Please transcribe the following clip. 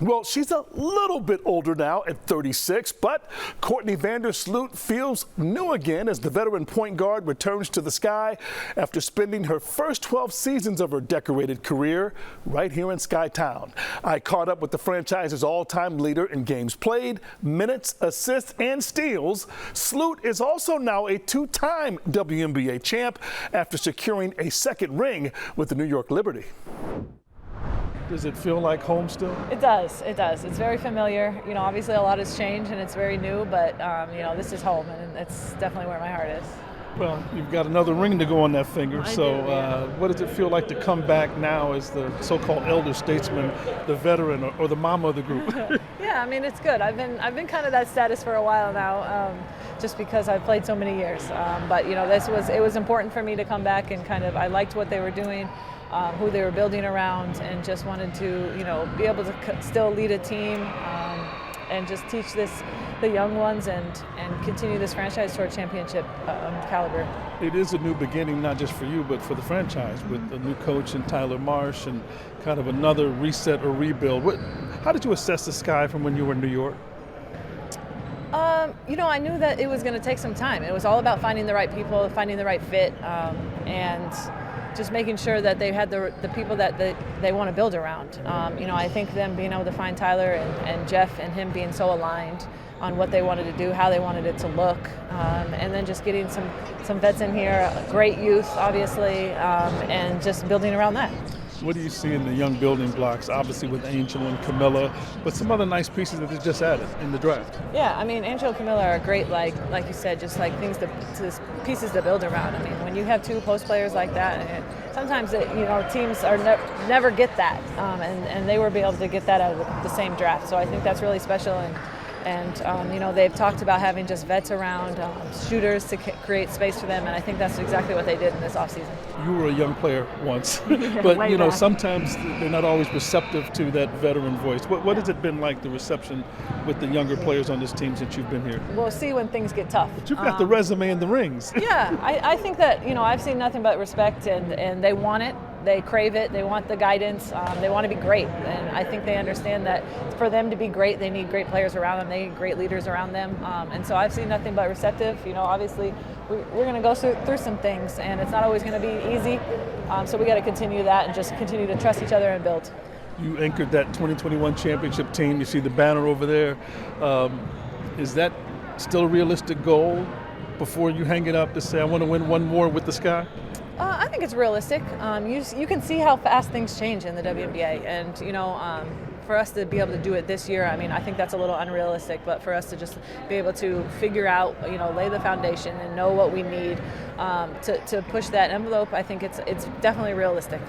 Well, she's a little bit older now at 36, but Courtney Vandersloot feels new again as the veteran point guard returns to the Sky after spending her first 12 seasons of her decorated career right here in Skytown. I caught up with the franchise's all-time leader in games played, minutes, assists, and steals. Sloot is also now a two-time WNBA champ after securing a second ring with the New York Liberty. Does it feel like home still? It does. It does. It's very familiar. You know, obviously a lot has changed and it's very new, but you know, this is home and it's definitely where my heart is. Well, you've got another ring to go on that finger. What does it feel like to come back now as the so-called elder statesman, the veteran, or the mama of the group? Yeah, I mean, it's good. I've been kind of that status for a while now, just because I've played so many years. But you know, it was important for me to come back and I liked what they were doing. Who they were building around, and just wanted to, you know, be able to still lead a team and just teach the young ones and continue this franchise toward championship caliber. It is a new beginning, not just for you, but for the franchise, with a new coach and Tyler Marsh and kind of another reset or rebuild. How did you assess the Sky from when you were in New York? You know, I knew that it was going to take some time. It was all about finding the right people, finding the right fit, and just making sure that they had the people that they want to build around. You know, I think them being able to find Tyler and Jeff and him being so aligned on what they wanted to do, how they wanted it to look, and then just getting some vets in here, great youth, obviously, and just building around that. What do you see in the young building blocks, obviously with Angel and Camilla, but some other nice pieces that they just added in the draft? Yeah, I mean, Angel and Camilla are great, like you said, just like pieces to build around. I mean, when you have two post players like that, sometimes you know, teams are never get that, and they were able to get that out of the same draft. So I think that's really special. And you know, they've talked about having just vets around, shooters to create space for them, and I think that's exactly what they did in this offseason. You were a young player once, but you know, sometimes they're not always receptive to that veteran voice. What has it been like, the reception with the younger players on this team since you've been here? We'll see when things get tough. But you've got the resume and the rings. Yeah, I think that, you know, I've seen nothing but respect, and they want it. They crave it. They want the guidance. They want to be great, and I think they understand that for them to be great, they need great players around them. They need great leaders around them, and so I've seen nothing but receptive. You know, obviously, we're going to go through some things, and it's not always going to be easy. So we got to continue that and just continue to trust each other and build. You anchored that 2021 championship team. You see the banner over there. Is that still a realistic goal before you hang it up to say, I want to win one more with the Sky? I think it's realistic. You can see how fast things change in the WNBA, and you know, for us to be able to do it this year, I mean, I think that's a little unrealistic. But for us to just be able to figure out, you know, lay the foundation and know what we need to push that envelope, I think it's definitely realistic.